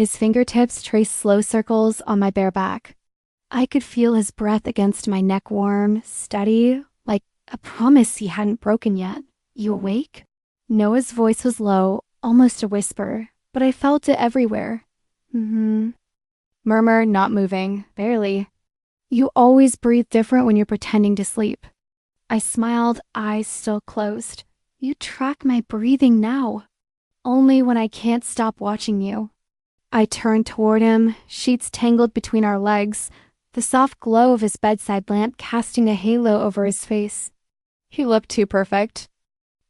His fingertips traced slow circles on my bare back. I could feel his breath against my neck, warm, steady, like a promise he hadn't broken yet. You awake? Noah's voice was low, almost a whisper, but I felt it everywhere. Mm-hmm. Murmur, not moving, barely. You always breathe different when you're pretending to sleep. I smiled, eyes still closed. You track my breathing now. Only when I can't stop watching you. I turned toward him, sheets tangled between our legs, the soft glow of his bedside lamp casting a halo over his face. He looked too perfect.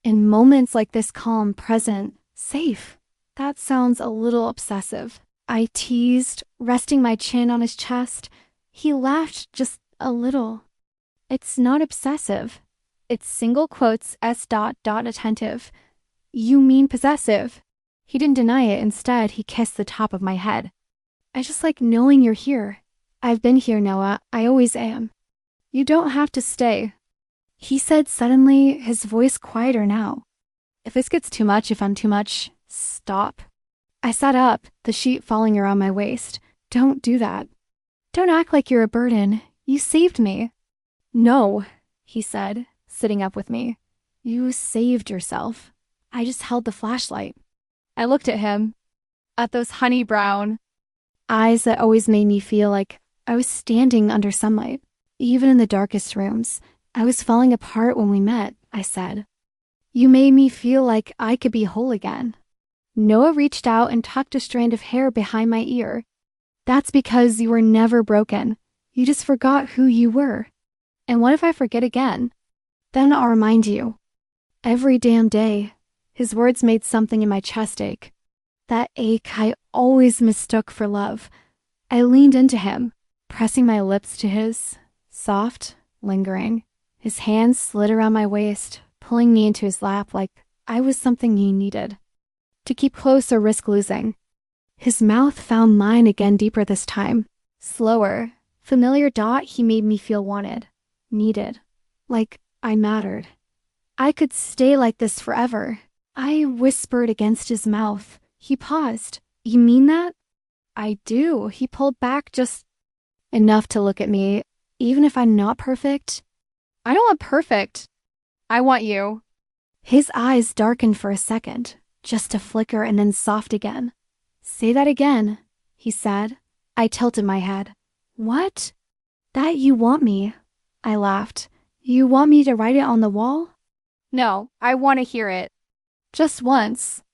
In moments like this, calm, present, safe. That sounds a little obsessive. I teased, resting my chin on his chest. He laughed just a little. It's not obsessive. It's single quotes attentive. You mean possessive. He didn't deny it. Instead, he kissed the top of my head. I just like knowing you're here. I've been here, Noah. I always am. You don't have to stay. He said suddenly, his voice quieter now. If this gets too much, if I'm too much, stop. I sat up, the sheet falling around my waist. Don't do that. Don't act like you're a burden. You saved me. No, he said, sitting up with me. You saved yourself. I just held the flashlight. I looked at him, at those honey brown eyes that always made me feel like I was standing under sunlight. Even in the darkest rooms, I was falling apart when we met, I said. You made me feel like I could be whole again. Noah reached out and tucked a strand of hair behind my ear. That's because you were never broken. You just forgot who you were. And what if I forget again? Then I'll remind you. Every damn day. His words made something in my chest ache. That ache I always mistook for love. I leaned into him, pressing my lips to his, soft, lingering. His hands slid around my waist, pulling me into his lap like I was something he needed. To keep close or risk losing. His mouth found mine again, deeper this time. Slower, familiar dot he made me feel wanted, needed, like I mattered. I could stay like this forever. I whispered against his mouth. He paused. You mean that? I do. He pulled back just enough to look at me, even if I'm not perfect. I don't want perfect. I want you. His eyes darkened for a second, just a flicker and then soft again. Say that again, he said. I tilted my head. What? That you want me. I laughed. You want me to write it on the wall? No, I want to hear it. Just once.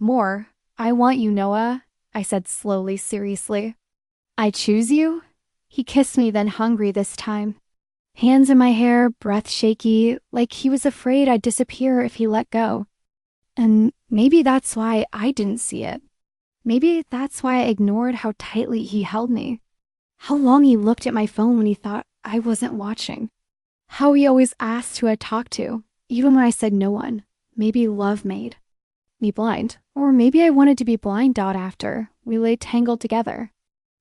More. I want you, Noah, I said slowly, seriously. I choose you? He kissed me, then hungry this time. Hands in my hair, breath shaky, like he was afraid I'd disappear if he let go. And maybe that's why I didn't see it. Maybe that's why I ignored how tightly he held me. How long he looked at my phone when he thought I wasn't watching. How he always asked who I'd talk to, even when I said no one. Maybe love made me blind. Or maybe I wanted to be blind. After we lay tangled together.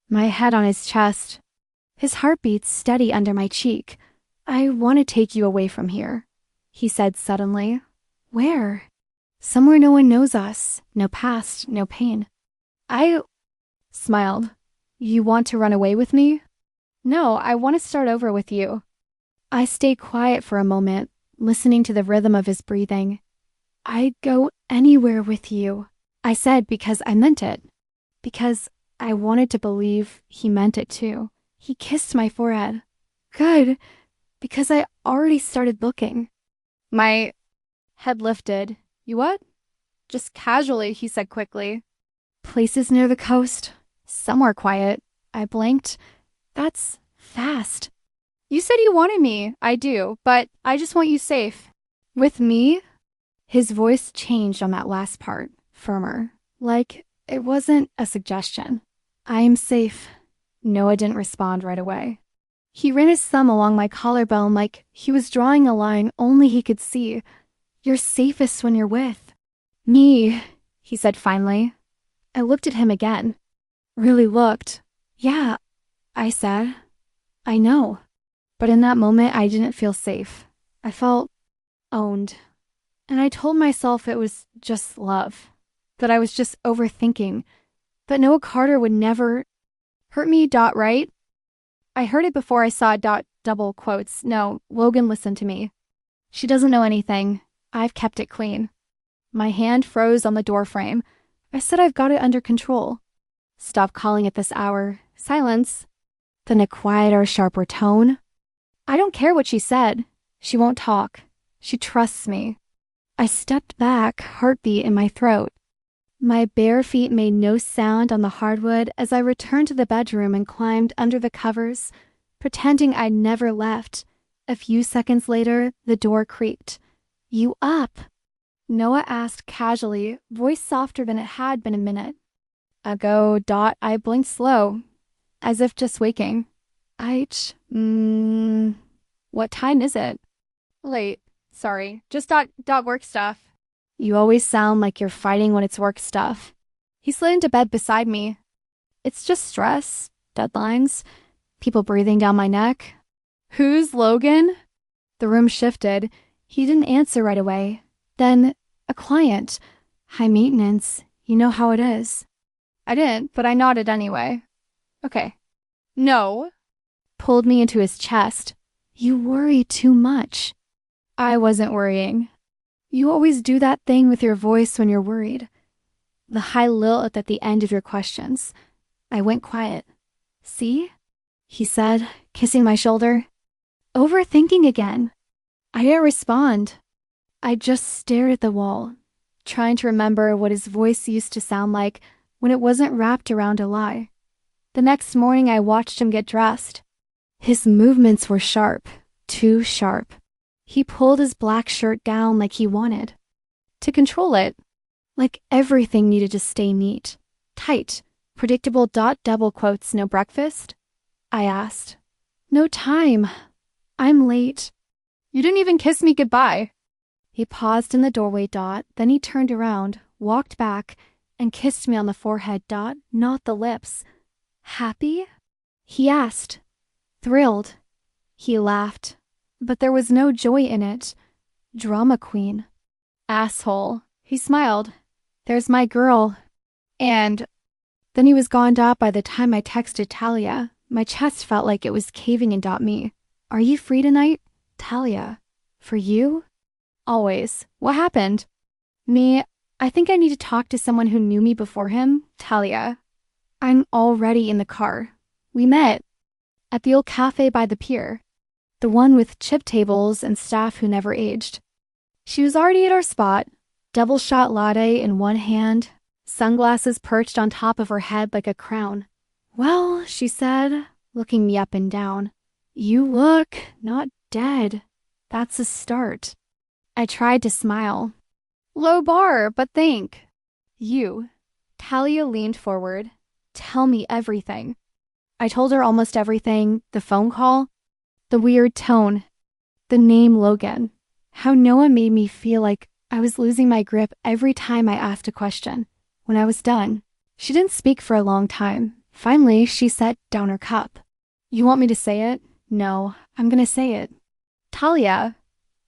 My head on his chest. His heartbeat steady under my cheek. I want to take you away from here, he said suddenly. Where? Somewhere no one knows us. No past, no pain. I smiled. You want to run away with me? No, I want to start over with you. I stayed quiet for a moment, listening to the rhythm of his breathing. I'd go anywhere with you, I said because I meant it. Because I wanted to believe he meant it too. He kissed my forehead. Good, because I already started looking. My head lifted. You what? Just casually, he said quickly. Places near the coast. Somewhere quiet. I blinked. That's fast. You said you wanted me. I do, but I just want you safe. With me? His voice changed on that last part, firmer, like it wasn't a suggestion. I am safe. Noah didn't respond right away. He ran his thumb along my collarbone like he was drawing a line only he could see. You're safest when you're with me, he said finally. I looked at him again. Really looked. Yeah, I said. I know. But in that moment, I didn't feel safe. I felt owned. And I told myself it was just love, that I was just overthinking, But Noah Carter would never hurt me, right? I heard it before I saw double quotes. No, Logan listened to me. She doesn't know anything. I've kept it clean. My hand froze on the door frame. I said I've got it under control. Stop calling at this hour. Silence. Then a quieter, sharper tone. I don't care what she said. She won't talk. She trusts me. I stepped back, heartbeat in my throat. My bare feet made no sound on the hardwood as I returned to the bedroom and climbed under the covers, pretending I'd never left. A few seconds later, the door creaked. You up? Noah asked casually, voice softer than it had been a minute. Ago. I blinked slow, as if just waking. What time is it? Late. Sorry. Just work stuff. You always sound like you're fighting when it's work stuff. He slid into bed beside me. It's just stress, deadlines, people breathing down my neck. Who's Logan? The room shifted. He didn't answer right away. Then, a client. High maintenance. You know how it is. I didn't, but I nodded anyway. Okay. No. Pulled me into his chest. You worry too much. I wasn't worrying. You always do that thing with your voice when you're worried. The high lilt at the end of your questions. I went quiet. See? He said, kissing my shoulder. Overthinking again. I didn't respond. I just stared at the wall, trying to remember what his voice used to sound like when it wasn't wrapped around a lie. The next morning I watched him get dressed. His movements were sharp, too sharp. He pulled his black shirt down like he wanted to control it, like everything needed to stay neat, tight, predictable. Double quotes, no breakfast? I asked. No time. I'm late. You didn't even kiss me goodbye. He paused in the doorway. Then he turned around, walked back, and kissed me on the forehead. Not the lips. Happy? He asked. Thrilled. He laughed. But there was no joy in it. Drama queen. Asshole. He smiled. There's my girl. And then he was gone. By the time I texted Talia, my chest felt like it was caving in. Me. Are you free tonight? Talia. For you? Always. What happened? Me. I think I need to talk to someone who knew me before him. Talia. I'm already in the car. We met at the old cafe by the pier. The one with chip tables and staff who never aged. She was already at our spot, double shot latte in one hand, sunglasses perched on top of her head like a crown. Well, she said, looking me up and down, you look not dead. That's a start. I tried to smile. Low bar, but think. You. Talia leaned forward. Tell me everything. I told her almost everything, the phone call, the weird tone, the name Logan, how Noah made me feel like I was losing my grip every time I asked a question. When I was done, she didn't speak for a long time. Finally, she set down her cup. You want me to say it? No, I'm gonna say it. Talia,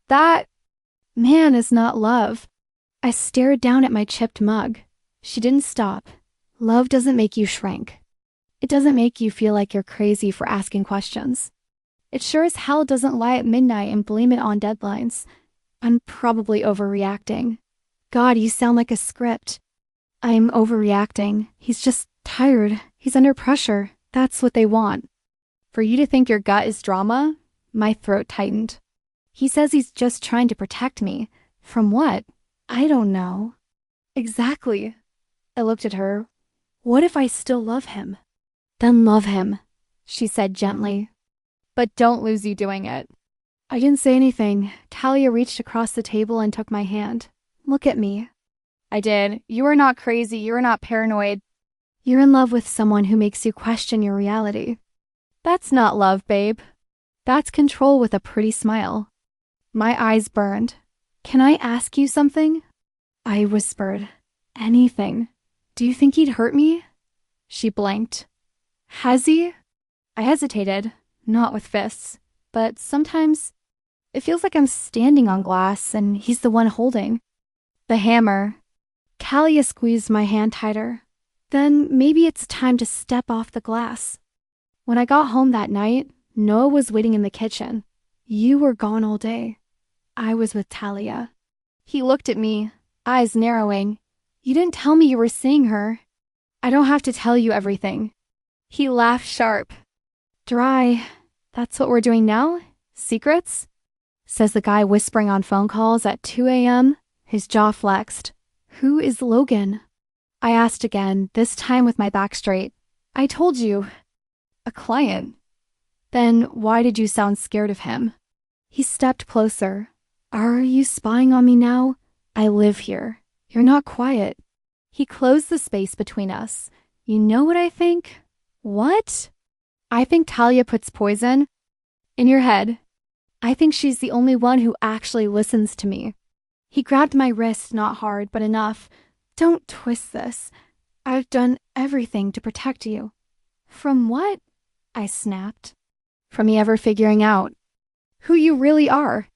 that man is not love. I stared down at my chipped mug. She didn't stop. Love doesn't make you shrink. It doesn't make you feel like you're crazy for asking questions. It sure as hell doesn't lie at midnight and blame it on deadlines. I'm probably overreacting. God, you sound like a script. I'm overreacting. He's just tired. He's under pressure. That's what they want. For you to think your gut is drama? My throat tightened. He says he's just trying to protect me. From what? I don't know. Exactly. I looked at her. What if I still love him? Then love him, she said gently. But don't lose you doing it. I didn't say anything. Talia reached across the table and took my hand. Look at me. I did. You are not crazy. You are not paranoid. You're in love with someone who makes you question your reality. That's not love, babe. That's control with a pretty smile. My eyes burned. Can I ask you something? I whispered. Anything. Do you think he'd hurt me? She blinked. Has he? I hesitated. Not with fists, but sometimes it feels like I'm standing on glass and he's the one holding the hammer. Talia squeezed my hand tighter. Then maybe it's time to step off the glass. When I got home that night, Noah was waiting in the kitchen. You were gone all day. I was with Talia. He looked at me, eyes narrowing. You didn't tell me you were seeing her. I don't have to tell you everything. He laughed sharp. Dry. That's what we're doing now? Secrets? Says the guy whispering on phone calls at 2 a.m. His jaw flexed. Who is Logan? I asked again, this time with my back straight. I told you. A client. Then why did you sound scared of him? He stepped closer. Are you spying on me now? I live here. You're not quiet. He closed the space between us. You know what I think? What? I think Talia puts poison in your head. I think she's the only one who actually listens to me. He grabbed my wrist, not hard, but enough. Don't twist this. I've done everything to protect you. From what? I snapped. From me ever figuring out who you really are.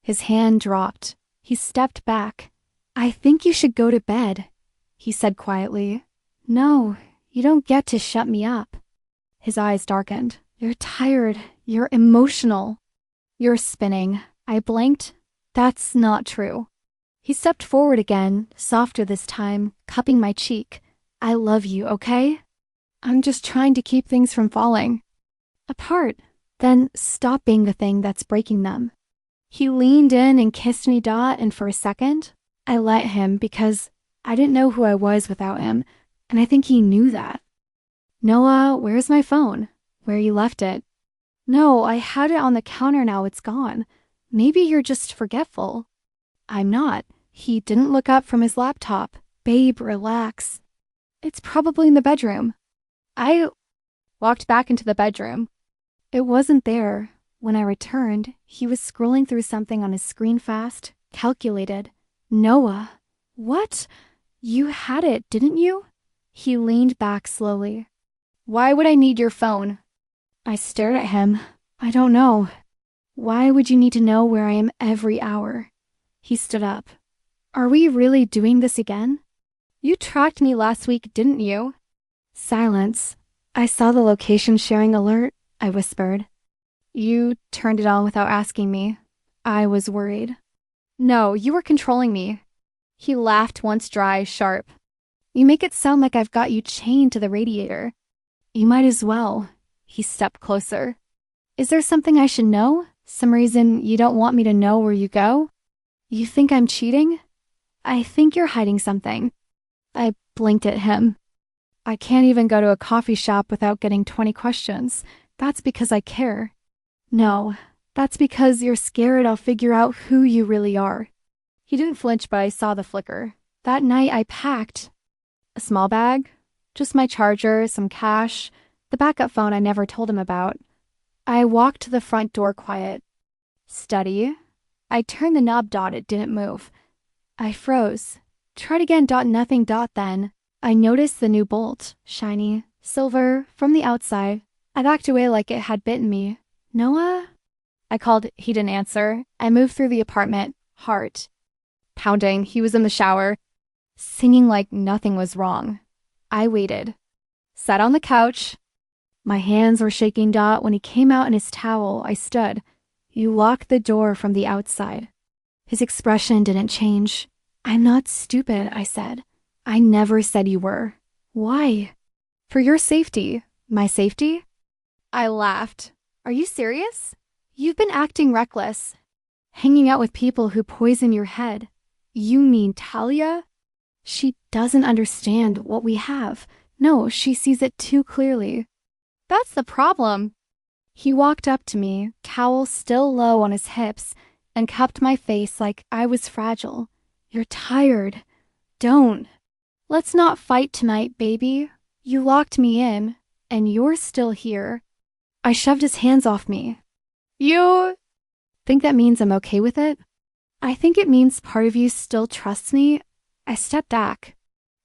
His hand dropped. He stepped back. I think you should go to bed, he said quietly. No, you don't get to shut me up. His eyes darkened. You're tired. You're emotional. You're spinning. I blinked. That's not true. He stepped forward again, softer this time, cupping my cheek. I love you, okay? I'm just trying to keep things from falling apart. Then stop being the thing that's breaking them. He leaned in and kissed me, and for a second, I let him because I didn't know who I was without him, and I think he knew that. Noah, where's my phone? Where you left it? No, I had it on the counter, now it's gone. Maybe you're just forgetful. I'm not. He didn't look up from his laptop. Babe, relax. It's probably in the bedroom. I walked back into the bedroom. It wasn't there. When I returned, he was scrolling through something on his screen fast, calculated. Noah. What? You had it, didn't you? He leaned back slowly. Why would I need your phone? I stared at him. I don't know. Why would you need to know where I am every hour? He stood up. Are we really doing this again? You tracked me last week, didn't you? Silence. I saw the location sharing alert, I whispered. You turned it on without asking me. I was worried. No, you were controlling me. He laughed once dry, sharp. You make it sound like I've got you chained to the radiator. You might as well. He stepped closer. Is there something I should know? Some reason you don't want me to know where you go? You think I'm cheating? I think you're hiding something. I blinked at him. I can't even go to a coffee shop without getting 20 questions. That's because I care. No, that's because you're scared I'll figure out who you really are. He didn't flinch, but I saw the flicker. That night I packed a small bag, just my charger, some cash, the backup phone I never told him about. I walked to the front door quiet. Study. I turned the knob, it didn't move. I froze. Tried again, nothing, then. I noticed the new bolt, shiny, silver, from the outside. I backed away like it had bitten me. Noah? I called, he didn't answer. I moved through the apartment, heart pounding. He was in the shower, singing like nothing was wrong. I waited. Sat on the couch. My hands were shaking, When he came out in his towel, I stood. You locked the door from the outside. His expression didn't change. I'm not stupid, I said. I never said you were. Why? For your safety. My safety? I laughed. Are you serious? You've been acting reckless. Hanging out with people who poison your head. You mean Talia? She doesn't understand what we have. No, she sees it too clearly. That's the problem. He walked up to me, towel still low on his hips, and cupped my face like I was fragile. You're tired. Don't. Let's not fight tonight, baby. You locked me in, and you're still here. I shoved his hands off me. You think that means I'm okay with it? I think it means part of you still trusts me. I stepped back.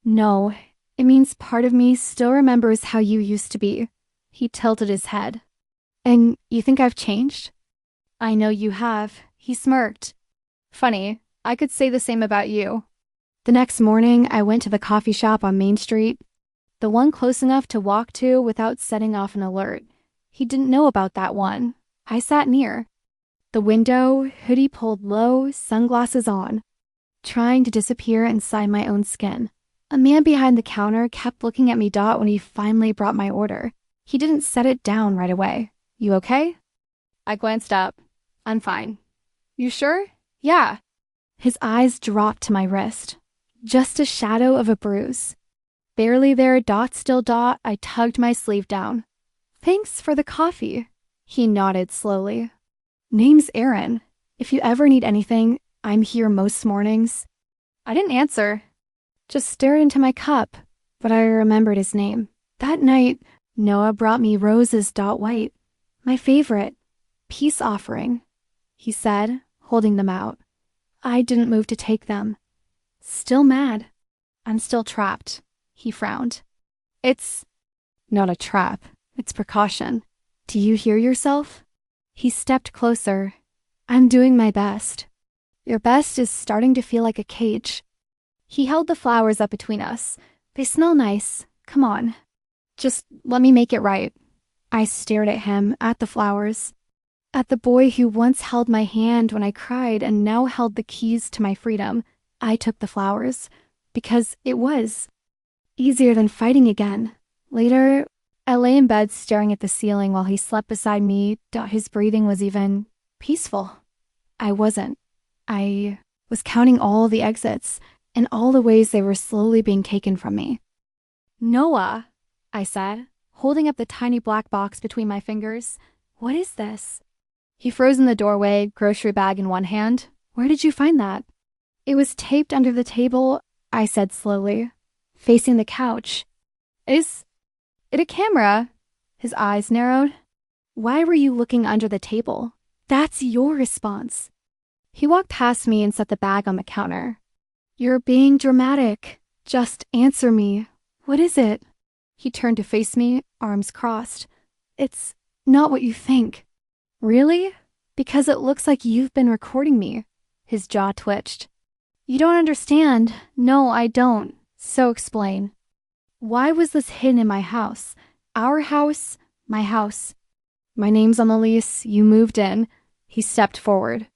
No, it means part of me still remembers how you used to be. He tilted his head. And you think I've changed? I know you have. He smirked. Funny, I could say the same about you. The next morning, I went to the coffee shop on Main Street. The one close enough to walk to without setting off an alert. He didn't know about that one. I sat near. The window, hoodie pulled low, sunglasses on, trying to disappear inside my own skin. A man behind the counter kept looking at me when he finally brought my order. He didn't set it down right away. You okay? I glanced up. I'm fine. You sure? Yeah. His eyes dropped to my wrist. Just a shadow of a bruise. Barely there, still. I tugged my sleeve down. Thanks for the coffee. He nodded slowly. Name's Aaron. If you ever need anything, I'm here most mornings. I didn't answer. Just stared into my cup, but I remembered his name. That night, Noah brought me roses white. My favorite. Peace offering, he said, holding them out. I didn't move to take them. Still mad. I'm still trapped. He frowned. It's not a trap. It's precaution. Do you hear yourself? He stepped closer. I'm doing my best. Your best is starting to feel like a cage. He held the flowers up between us. They smell nice. Come on. Just let me make it right. I stared at him, at the flowers. At the boy who once held my hand when I cried and now held the keys to my freedom. I took the flowers. Because it was easier than fighting again. Later, I lay in bed staring at the ceiling while he slept beside me. His breathing was even peaceful. I wasn't. I was counting all the exits and all the ways they were slowly being taken from me. Noah, I said, holding up the tiny black box between my fingers. What is this? He froze in the doorway, grocery bag in one hand. Where did you find that? It was taped under the table, I said slowly, facing the couch. Is it a camera? His eyes narrowed. Why were you looking under the table? That's your response. He walked past me and set the bag on the counter. You're being dramatic. Just answer me. What is it? He turned to face me, arms crossed. It's not what you think. Really? Because it looks like you've been recording me. His jaw twitched. You don't understand. No, I don't. So explain. Why was this hidden in my house? Our house, my house. My name's on the lease. You moved in. He stepped forward.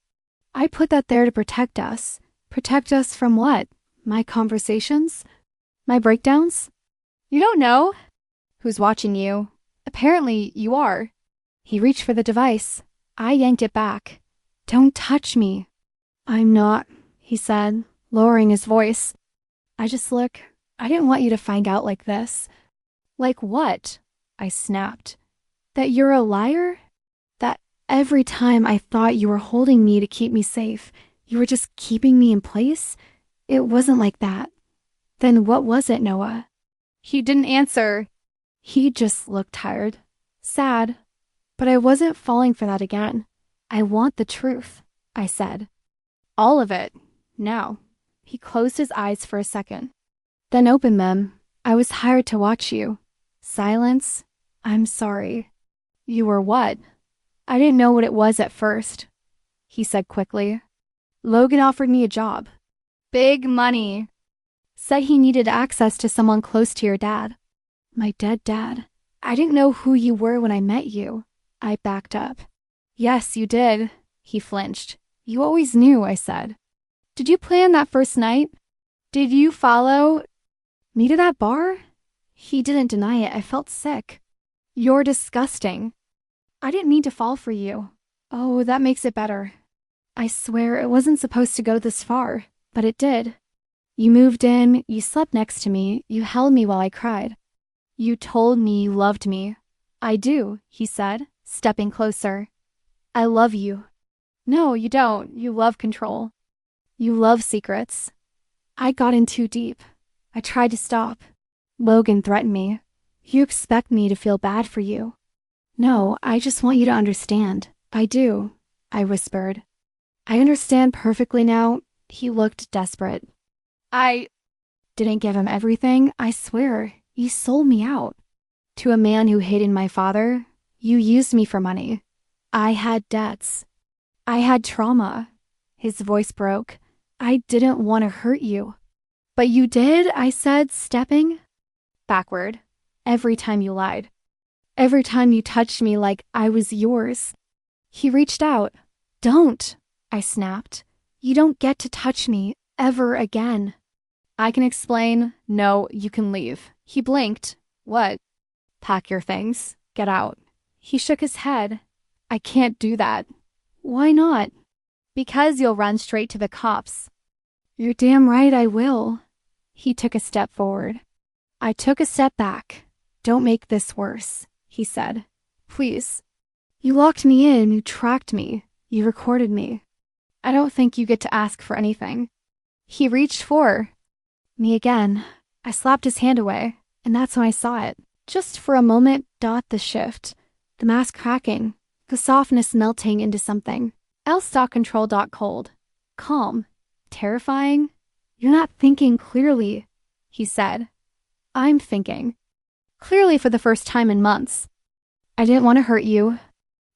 I put that there to protect us. Protect us from what? My conversations? My breakdowns? You don't know. Who's watching you? Apparently, you are. He reached for the device. I yanked it back. Don't touch me. I'm not, he said, lowering his voice. I didn't want you to find out like this. Like what? I snapped. That you're a liar? That every time I thought you were holding me to keep me safe, you were just keeping me in place? It wasn't like that. Then what was it, Noah? He didn't answer. He just looked tired. Sad. But I wasn't falling for that again. I want the truth, I said. All of it. Now. He closed his eyes for a second. Then opened them. I was hired to watch you. Silence. I'm sorry. You were what? I didn't know what it was at first. He said quickly. Logan offered me a job. Big money. Said he needed access to someone close to your dad. My dead dad. I didn't know who you were when I met you. I backed up. Yes, you did. He flinched. You always knew, I said. Did you plan that first night? Did you follow me to that bar? He didn't deny it. I felt sick. You're disgusting. I didn't mean to fall for you. Oh, that makes it better. I swear it wasn't supposed to go this far, but it did. You moved in, you slept next to me, you held me while I cried. You told me you loved me. I do, he said, stepping closer. I love you. No, you don't. You love control. You love secrets. I got in too deep. I tried to stop. Logan threatened me. You expect me to feel bad for you. No, I just want you to understand. I do, I whispered. I understand perfectly now. He looked desperate. I didn't give him everything, I swear. You sold me out. To a man who hated my father, you used me for money. I had debts. I had trauma. His voice broke. I didn't want to hurt you. But you did, I said, stepping backward. Every time you lied. Every time you touched me like I was yours. He reached out. Don't, I snapped. You don't get to touch me ever again. I can explain. No, you can leave. He blinked. What? Pack your things. Get out. He shook his head. I can't do that. Why not? Because you'll run straight to the cops. You're damn right I will. He took a step forward. I took a step back. Don't make this worse, he said. Please. You locked me in, you tracked me, you recorded me. I don't think you get to ask for anything. He reached for me again. I slapped his hand away, and that's when I saw it. Just for a moment, the shift. The mask cracking. The softness melting into something. L.control. Cold. Calm. Terrifying. You're not thinking clearly, he said. I'm thinking. Clearly for the first time in months. I didn't want to hurt you.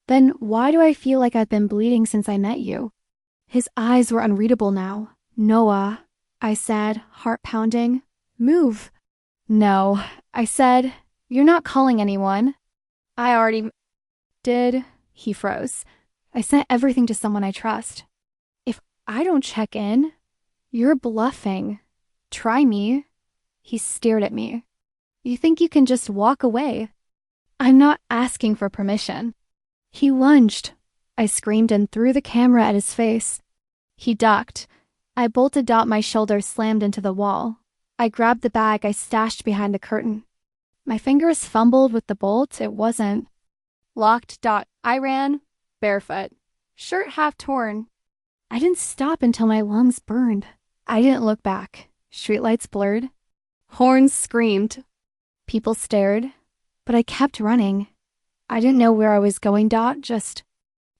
Then why do I feel like I've been bleeding since I met you? His eyes were unreadable now. Noah, I said, heart pounding. Move. No, I said, you're not calling anyone. I already did. He froze. I sent everything to someone I trust. If I don't check in, you're bluffing. Try me. He stared at me. You think you can just walk away? I'm not asking for permission. He lunged. I screamed and threw the camera at his face. He ducked. I bolted. My shoulder slammed into the wall. I grabbed the bag I stashed behind the curtain. My fingers fumbled with the bolt. It wasn't locked. I ran, barefoot, shirt half torn. I didn't stop until my lungs burned. I didn't look back. Streetlights blurred. Horns screamed. People stared. But I kept running. I didn't know where I was going. Just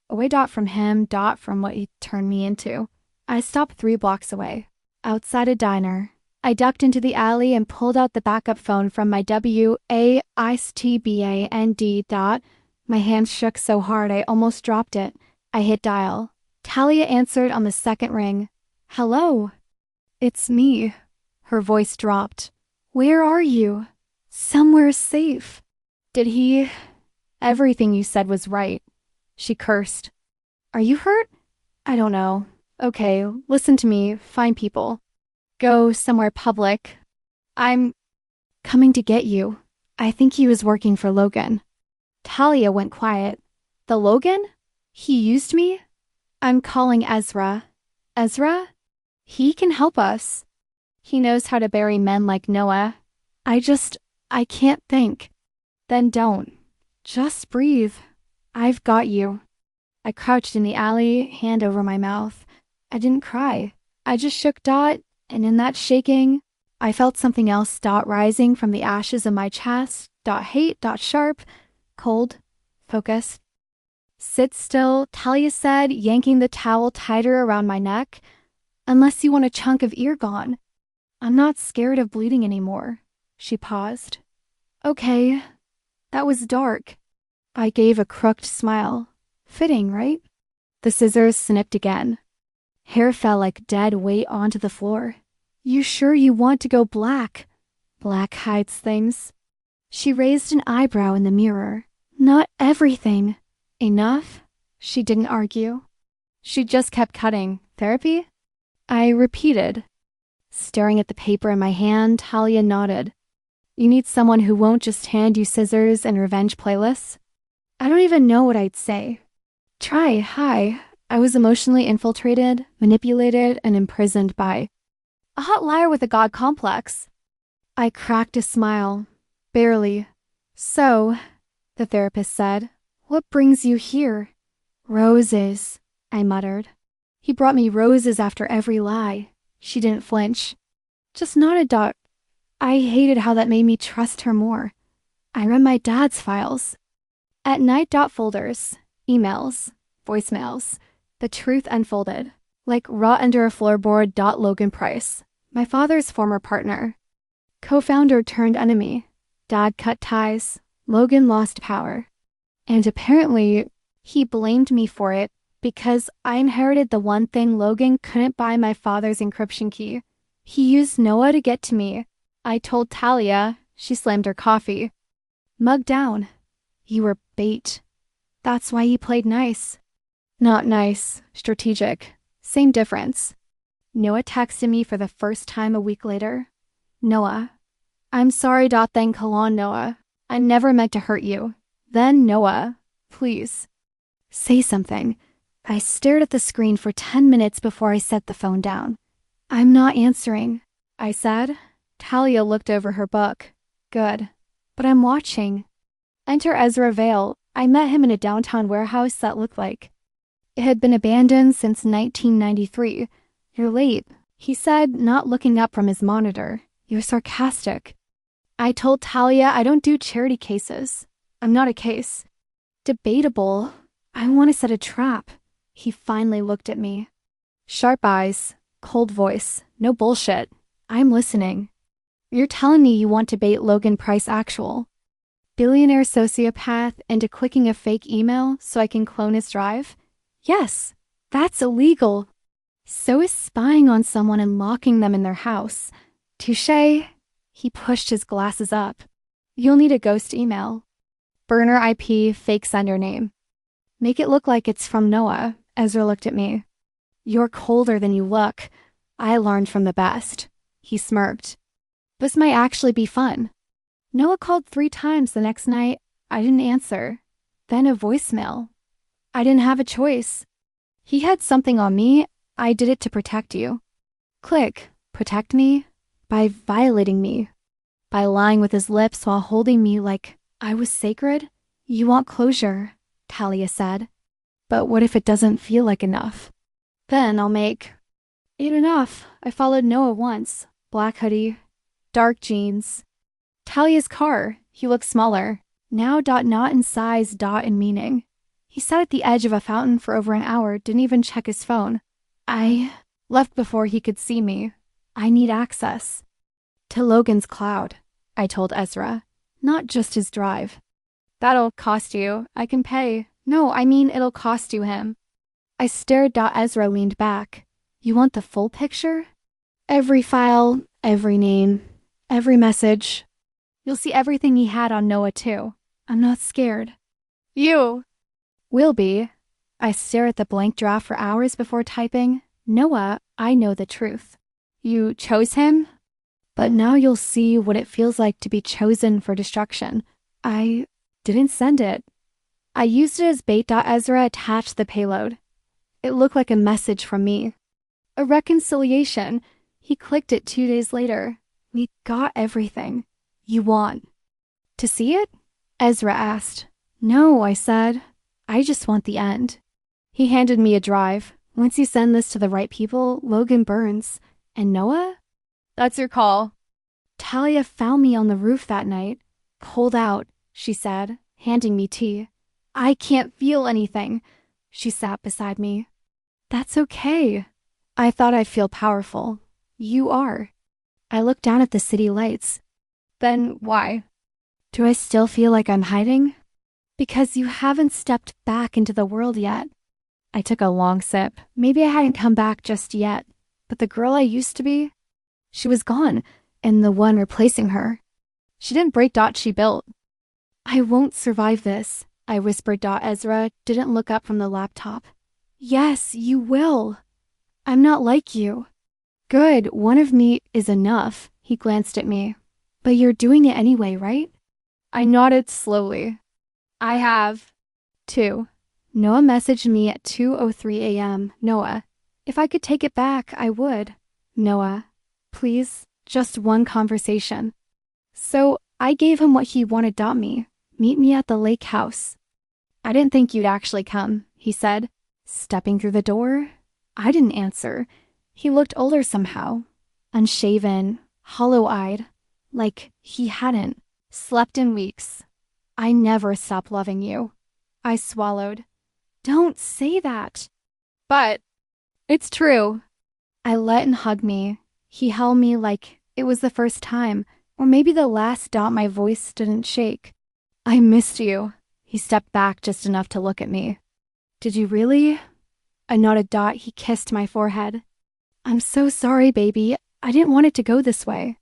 away. From him. From what he turned me into. I stopped 3 blocks away. Outside a diner. I ducked into the alley and pulled out the backup phone from my WAISTBAND. My hands shook so hard I almost dropped it. I hit dial. Talia answered on the second ring. Hello. It's me. Her voice dropped. Where are you? Somewhere safe. Did he? Everything you said was right. She cursed. Are you hurt? I don't know. Okay, listen to me. Find people. Go somewhere public. I'm coming to get you. I think he was working for Logan. Talia went quiet. The Logan? He used me? I'm calling Ezra. Ezra? He can help us. He knows how to bury men like Noah. I can't think. Then don't. Just breathe. I've got you. I crouched in the alley, hand over my mouth. I didn't cry. I just shook. And in that shaking, I felt something else. Rising from the ashes of my chest. Hate. Sharp. Cold. Focused. Sit still, Talia said, yanking the towel tighter around my neck. Unless you want a chunk of ear gone. I'm not scared of bleeding anymore. She paused. Okay. That was dark. I gave a crooked smile. Fitting, right? The scissors snipped again. Hair fell like dead weight onto the floor. You sure you want to go black? Black hides things. She raised an eyebrow in the mirror. Not everything. Enough? She didn't argue. She just kept cutting. Therapy? I repeated. Staring at the paper in my hand, Talia nodded. You need someone who won't just hand you scissors and revenge playlists? I don't even know what I'd say. Try, hi. I was emotionally infiltrated, manipulated, and imprisoned by a hot liar with a god complex. I cracked a smile. Barely. So, the therapist said, what brings you here? Roses, I muttered. He brought me roses after every lie. She didn't flinch. Just nodded. I hated how that made me trust her more. I read my dad's files. At night. Folders, emails, voicemails. The truth unfolded. Like raw under a floorboard. Logan Price, my father's former partner. Co-founder turned enemy. Dad cut ties. Logan lost power. And apparently, he blamed me for it because I inherited the one thing Logan couldn't buy: my father's encryption key. He used Noah to get to me. I told Talia, She slammed her coffee. Mug down. You were bait. That's why he played nice. Not nice, strategic. Same difference. Noah texted me for the first time a week later. Noah. I'm sorry. Thank Kalon, Noah. I never meant to hurt you. Then Noah. Please. Say something. I stared at the screen for 10 minutes before I set the phone down. I'm not answering, I said. Talia looked over her book. Good. But I'm watching. Enter Ezra Vale. I met him in a downtown warehouse that looked like it had been abandoned since 1993. You're late, he said, not looking up from his monitor. You're sarcastic. I told Talia I don't do charity cases. I'm not a case. Debatable. I want to set a trap. He finally looked at me. Sharp eyes, cold voice, no bullshit. I'm listening. You're telling me you want to bait Logan Price Actual, billionaire sociopath, into clicking a fake email so I can clone his drive? Yes, that's illegal. So is spying on someone and locking them in their house. Touché. He pushed his glasses up. You'll need a ghost email. Burner IP, fake sender name. Make it look like it's from Noah. Ezra looked at me. You're colder than you look. I learned from the best. He smirked. This might actually be fun. Noah called 3 times the next night. I didn't answer. Then a voicemail. I didn't have a choice. He had something on me. I did it to protect you. Click. Protect me? By violating me. By lying with his lips while holding me like I was sacred? You want closure, Talia said. But what if it doesn't feel like enough? Then I'll make it enough. I followed Noah once. Black hoodie, dark jeans. Talia's car. He looked smaller. Now not in size, in meaning. He sat at the edge of a fountain for over an hour, didn't even check his phone. I left before he could see me. I need access. To Logan's cloud, I told Ezra. Not just his drive. That'll cost you. I can pay. No, I mean it'll cost you him. I stared. Ezra leaned back. You want the full picture? Every file, every name, every message. You'll see everything he had on Noah too. I'm not scared. You will be. I stare at the blank draft for hours before typing. Noah, I know the truth. You chose him? But now you'll see what it feels like to be chosen for destruction. I didn't send it. I used it as bait. Ezra attached the payload. It looked like a message from me. A reconciliation. He clicked it 2 days later. We got everything you want. To see it? Ezra asked. No, I said. I just want the end. He handed me a drive. Once you send this to the right people, Logan burns. And Noah? That's your call. Talia found me on the roof that night. Cold out, she said, handing me tea. I can't feel anything. She sat beside me. That's okay. I thought I'd feel powerful. You are. I looked down at the city lights. Then why? Do I still feel like I'm hiding? Because you haven't stepped back into the world yet. I took a long sip. Maybe I hadn't come back just yet. But the girl I used to be, she was gone, and the one replacing her. She didn't break. She built. I won't survive this, I whispered. Ezra didn't look up from the laptop. Yes, you will. I'm not like you. Good, one of me is enough. He glanced at me. But you're doing it anyway, right? I nodded slowly. I have. 2. Noah messaged me at 2:03 a.m. Noah, if I could take it back, I would. Noah, please, just one conversation. So I gave him what he wanted. Me. Meet me at the lake house. I didn't think you'd actually come, he said, stepping through the door. I didn't answer. He looked older somehow, unshaven, hollow-eyed, like he hadn't slept in weeks. I never stopped loving you. I swallowed. Don't say that. But it's true. I let him hug me. He held me like it was the first time, or maybe the last. My voice didn't shake. I missed you. He stepped back just enough to look at me. Did you really? I nodded. He kissed my forehead. I'm so sorry, baby. I didn't want it to go this way.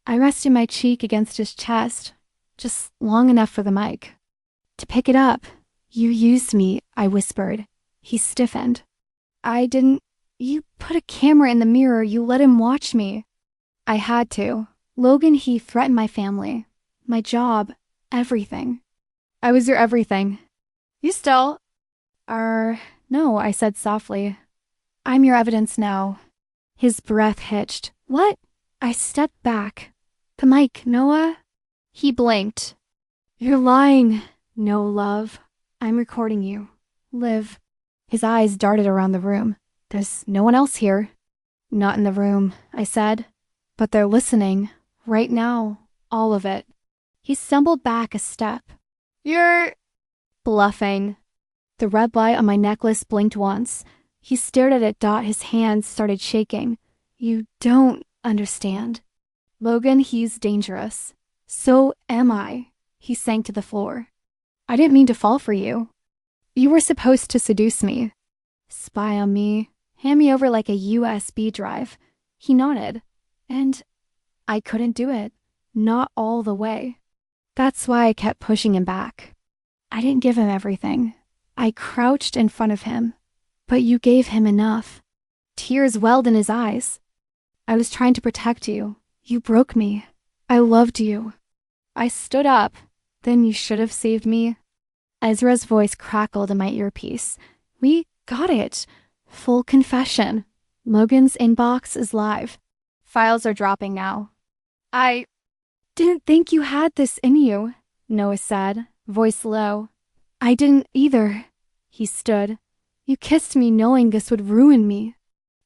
I rested my cheek against his chest, just long enough for the mic. To pick it up. You used me, I whispered. He stiffened. I didn't. You put a camera in the mirror, you let him watch me. I had to. Logan, he threatened my family, my job, everything. I was your everything. You still... No, I said softly. I'm your evidence now. His breath hitched. What? I stepped back. The mic, Noah? He blinked. You're lying. No, love. I'm recording you. Live. His eyes darted around the room. There's no one else here. Not in the room, I said. But they're listening. Right now. All of it. He stumbled back a step. You're... bluffing. The red light on my necklace blinked once. He stared at it. His hands started shaking. You don't understand. Logan, he's dangerous. So am I. He sank to the floor. I didn't mean to fall for you. You were supposed to seduce me. Spy on me. Hand me over like a USB drive. He nodded. And I couldn't do it. Not all the way. That's why I kept pushing him back. I didn't give him everything. I crouched in front of him. But you gave him enough. Tears welled in his eyes. I was trying to protect you. You broke me. I loved you. I stood up. Then you should have saved me. Ezra's voice crackled in my earpiece. We got it. Full confession. Logan's inbox is live. Files are dropping now. I didn't think you had this in you, Noah said, voice low. I didn't either. He stood. You kissed me knowing this would ruin me.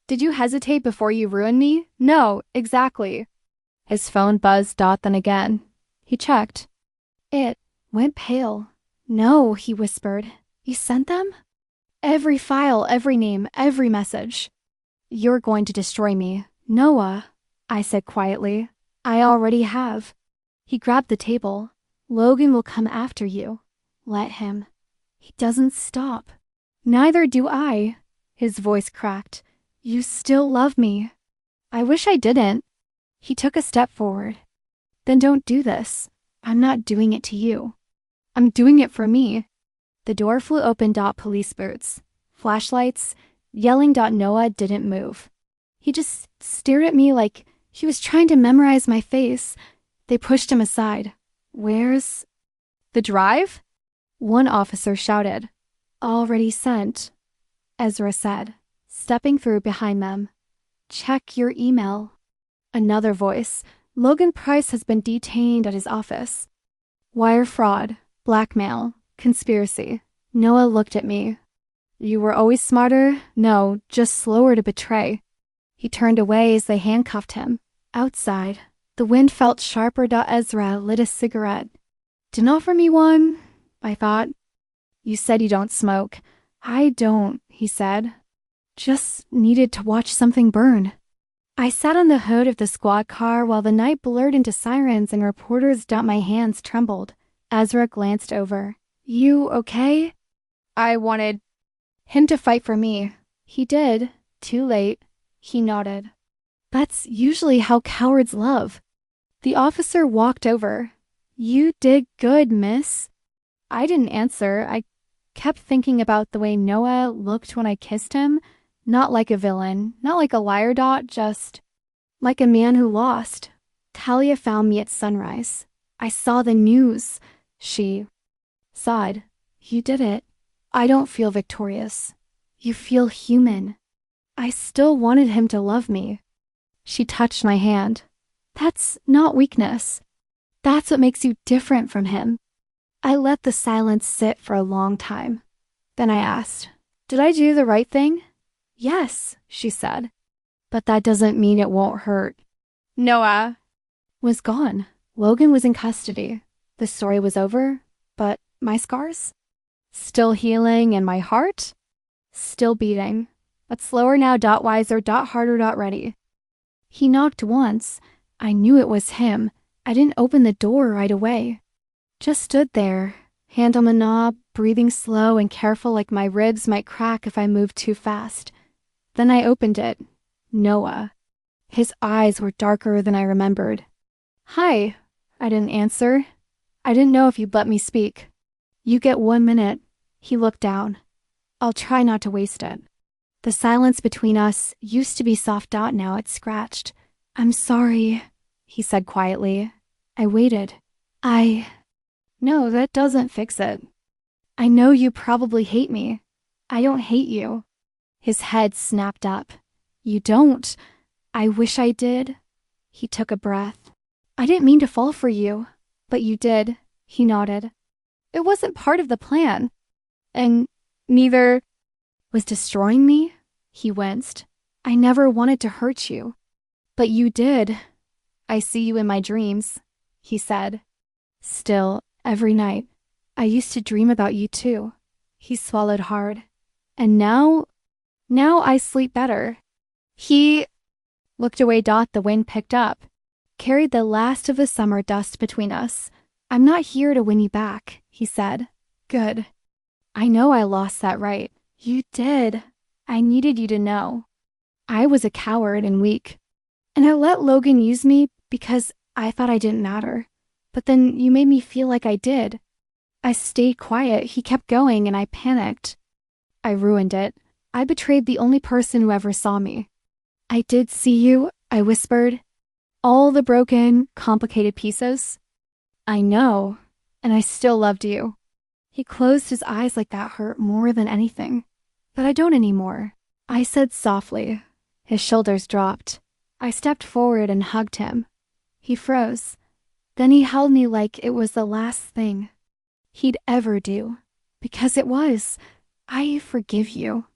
Did you hesitate before you ruined me? No, exactly. His phone buzzed. Then again. He checked. It went pale. No, he whispered. You sent them? Every file, every name, every message. You're going to destroy me. Noah, I said quietly. I already have. He grabbed the table. Logan will come after you. Let him. He doesn't stop. Neither do I. His voice cracked. You still love me. I wish I didn't. He took a step forward. Then don't do this. I'm not doing it to you. I'm doing it for me. The door flew open. Police boots. Flashlights. Yelling. Noah didn't move. He just stared at me like he was trying to memorize my face. They pushed him aside. Where's the drive? One officer shouted. Already sent, Ezra said, stepping through behind them. Check your email. Another voice. Logan Price has been detained at his office. Wire fraud, blackmail, conspiracy. Noah looked at me. You were always smarter? No, just slower to betray. He turned away as they handcuffed him. Outside, the wind felt sharper. Ezra lit a cigarette. Didn't offer me one, I thought. You said you don't smoke. I don't, he said. Just needed to watch something burn. I sat on the hood of the squad car while the night blurred into sirens and reporters. My hands trembled. Ezra glanced over. You okay? I wanted him to fight for me. He did. Too late. He nodded. That's usually how cowards love. The officer walked over. You did good, miss. I didn't answer. I kept thinking about the way Noah looked when I kissed him. Not like a villain, not like a liar. Just like a man who lost. Talia found me at sunrise. I saw the news. She sighed. You did it. I don't feel victorious. You feel human. I still wanted him to love me. She touched my hand. That's not weakness. That's what makes you different from him. I let the silence sit for a long time. Then I asked, did I do the right thing? Yes, she said. But that doesn't mean it won't hurt. Noah was gone. Logan was in custody. The story was over, but my scars? Still healing, and my heart? Still beating. But slower now. Wiser. Harder. Ready. He knocked once. I knew it was him. I didn't open the door right away. Just stood there, hand on the knob, breathing slow and careful like my ribs might crack if I moved too fast. Then I opened it. Noah. His eyes were darker than I remembered. Hi. I didn't answer. I didn't know if you'd let me speak. You get 1 minute. He looked down. I'll try not to waste it. The silence between us used to be soft. Now it's scratched. I'm sorry, he said quietly. I waited. No, that doesn't fix it. I know you probably hate me. I don't hate you. His head snapped up. You don't. I wish I did. He took a breath. I didn't mean to fall for you, but you did. He nodded. It wasn't part of the plan. And neither was destroying me. He winced. I never wanted to hurt you. But you did. I see you in my dreams, he said. Still, every night, I used to dream about you too. He swallowed hard. And now I sleep better. He looked away. The wind picked up, carried the last of the summer dust between us. I'm not here to win you back, he said. Good. I know I lost that right. You did. I needed you to know. I was a coward and weak. And I let Logan use me because I thought I didn't matter. But then you made me feel like I did. I stayed quiet. He kept going and I panicked. I ruined it. I betrayed the only person who ever saw me. I did see you, I whispered. All the broken, complicated pieces. I know, and I still loved you. He closed his eyes like that hurt more than anything. But I don't anymore, I said softly. His shoulders dropped. I stepped forward and hugged him. He froze. Then he held me like it was the last thing he'd ever do. Because it was. I forgive you,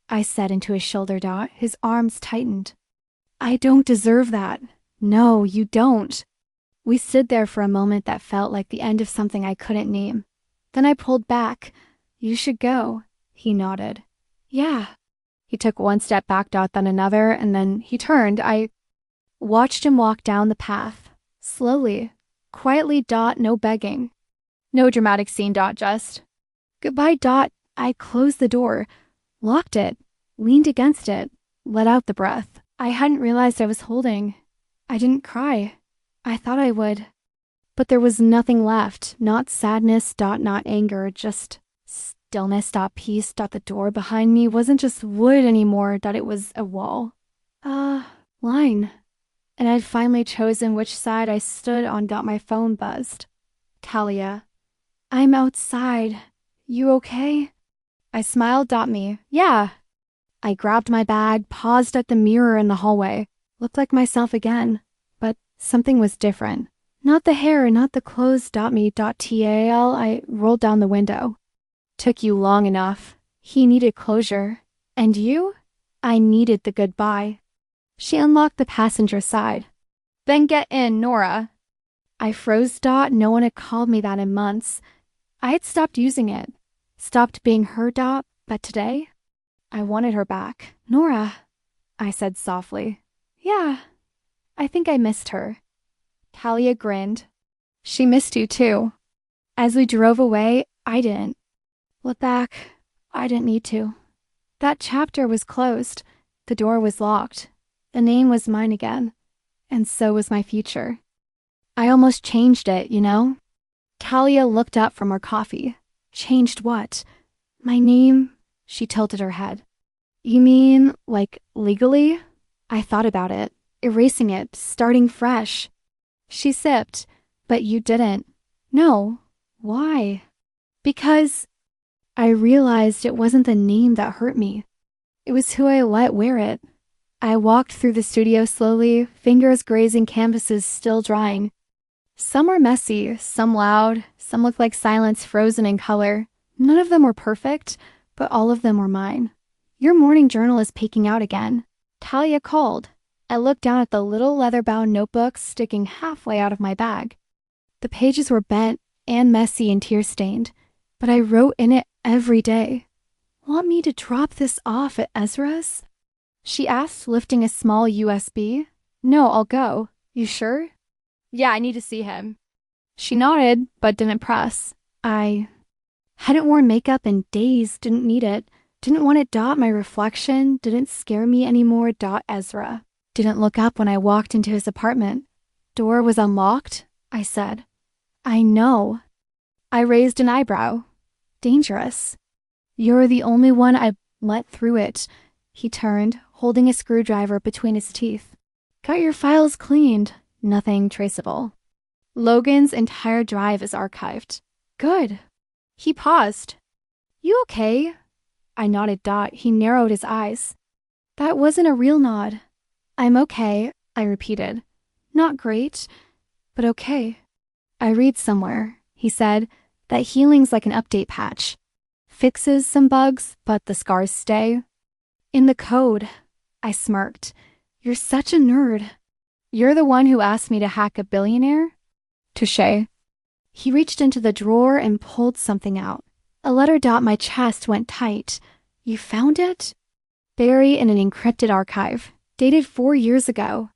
I said into his shoulder. His arms tightened. I don't deserve that. No, you don't. We stood there for a moment that felt like the end of something I couldn't name. Then I pulled back. You should go, he nodded. Yeah. He took one step back, then another, and then he turned. I watched him walk down the path, slowly, quietly. No begging. No dramatic scene. Just goodbye. I closed the door, locked it, leaned against it, let out the breath I hadn't realized I was holding. I didn't cry. I thought I would. But there was nothing left, not sadness. Not anger, just stillness. Peace. The door behind me wasn't just wood anymore. It was a wall. Line. And I'd finally chosen which side I stood on. My phone buzzed. Talia. I'm outside. You okay? I smiled. Me. Yeah. I grabbed my bag, paused at the mirror in the hallway. Looked like myself again. But something was different. Not the hair, not the clothes. Me. Tal. I rolled down the window. Took you long enough. He needed closure. And you? I needed the goodbye. She unlocked the passenger side. Then get in, Nora. I froze. No one had called me that in months. I had stopped using it. Stopped being her. But today, I wanted her back. Nora, I said softly. Yeah, I think I missed her. Talia grinned. She missed you too. As we drove away, I didn't look back. I didn't need to. That chapter was closed. The door was locked. The name was mine again. And so was my future. I almost changed it, you know? Talia looked up from her coffee. Changed what? My name? She tilted her head. You mean, like, legally? I thought about it. Erasing it, starting fresh. She sipped. But you didn't. No. Why? Because I realized it wasn't the name that hurt me. It was who I let wear it. I walked through the studio slowly, fingers grazing canvases still drying. Some were messy, some loud, some looked like silence frozen in color. None of them were perfect, but all of them were mine. Your morning journal is peeking out again. Talia called. I looked down at the little leather-bound notebook sticking halfway out of my bag. The pages were bent and messy and tear-stained, but I wrote in it every day. Want me to drop this off at Ezra's? She asked, lifting a small USB. No, I'll go. You sure? Yeah, I need to see him. She nodded, but didn't press. I hadn't worn makeup in days, didn't need it. Didn't want it. My reflection didn't scare me anymore. Ezra didn't look up when I walked into his apartment. door was unlocked, I said. I know. I raised an eyebrow. Dangerous. You're the only one I've let through it. He turned, holding a screwdriver between his teeth. Got your files cleaned. Nothing traceable. Logan's entire drive is archived. Good. He paused. You okay? I nodded. He narrowed his eyes. That wasn't a real nod. I'm okay, I repeated. Not great, but okay. I read somewhere, he said, that healing's like an update patch. Fixes some bugs, but the scars stay. In the code, I smirked. You're such a nerd. You're the one who asked me to hack a billionaire? Touché. He reached into the drawer and pulled something out. A letter. My chest went tight. You found it? Buried in an encrypted archive, dated 4 years ago.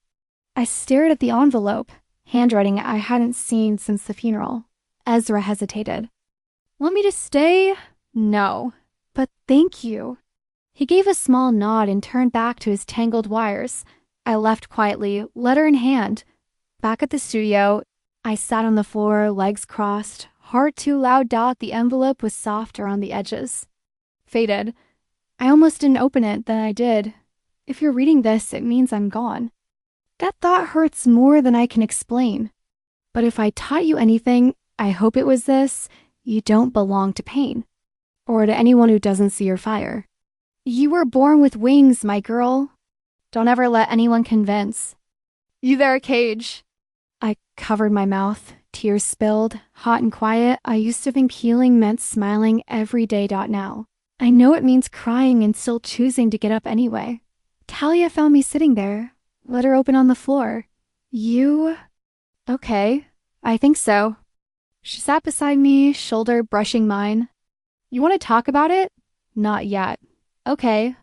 I stared at the envelope, handwriting I hadn't seen since the funeral. Ezra hesitated. Want me to stay? No. But thank you. He gave a small nod and turned back to his tangled wires. I left quietly, letter in hand. Back at the studio, I sat on the floor, legs crossed, heart too loud. The envelope was soft around the edges. Faded. I almost didn't open it, then I did. If you're reading this, it means I'm gone. That thought hurts more than I can explain. But if I taught you anything, I hope it was this: you don't belong to pain. Or to anyone who doesn't see your fire. You were born with wings, my girl. Don't ever let anyone convince. You there, Cage? I covered my mouth, tears spilled, hot and quiet. I used to think healing meant smiling every day. Now I know it means crying and still choosing to get up anyway. Talia found me sitting there, letter open on the floor. You? Okay, I think so. She sat beside me, shoulder brushing mine. You want to talk about it? Not yet. Okay.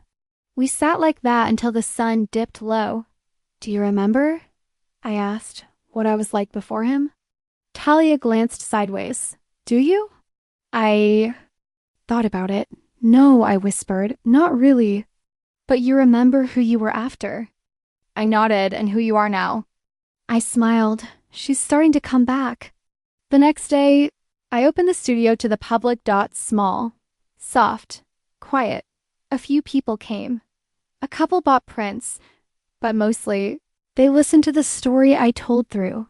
We sat like that until the sun dipped low. Do you remember? I asked, what I was like before him. Talia glanced sideways. Do you? I thought about it. No, I whispered, not really. But you remember who you were after. I nodded. And who you are now. I smiled. She's starting to come back. The next day, I opened the studio to the public. Small, soft, quiet. A few people came. A couple bought prints, but mostly they listened to the story I told through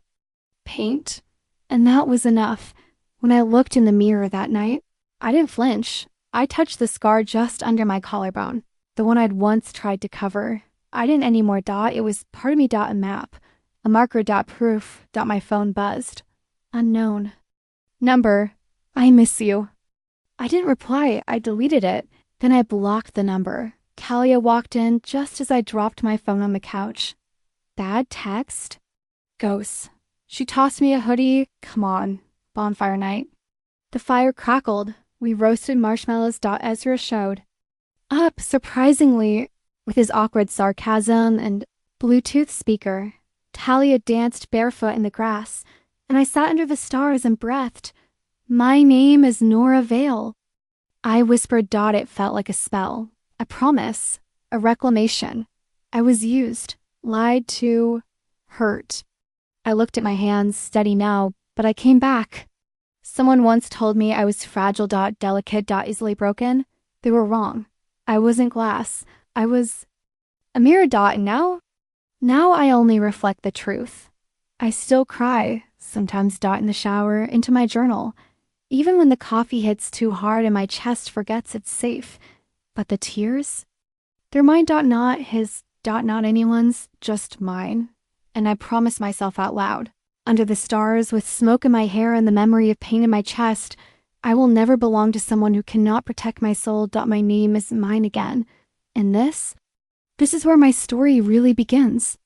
paint. And that was enough. When I looked in the mirror that night, I didn't flinch. I touched the scar just under my collarbone, the one I'd once tried to cover. I didn't anymore. It was part of me. A map, a marker. Proof. My phone buzzed. Unknown. Number. I miss you. I didn't reply. I deleted it. Then I blocked the number. Talia walked in just as I dropped my phone on the couch. Bad text? Ghosts. She tossed me a hoodie. Come on. Bonfire night. The fire crackled. We roasted marshmallows. Ezra showed up, surprisingly, with his awkward sarcasm and Bluetooth speaker. Talia danced barefoot in the grass, and I sat under the stars and breathed. My name is Nora Vale. I whispered. It felt like a spell, a promise, a reclamation. I was used, lied to, hurt. I looked at my hands, steady now, but I came back. Someone once told me I was fragile. Delicate. Easily broken. They were wrong. I wasn't glass. I was a mirror. And now I only reflect the truth. I still cry, sometimes. In the shower, into my journal. Even when the coffee hits too hard and my chest forgets it's safe. But the tears? They're mine. Not his. Not anyone's, just mine. And I promise myself out loud, under the stars, with smoke in my hair and the memory of pain in my chest, I will never belong to someone who cannot protect my soul. My name is mine again. And this is where my story really begins.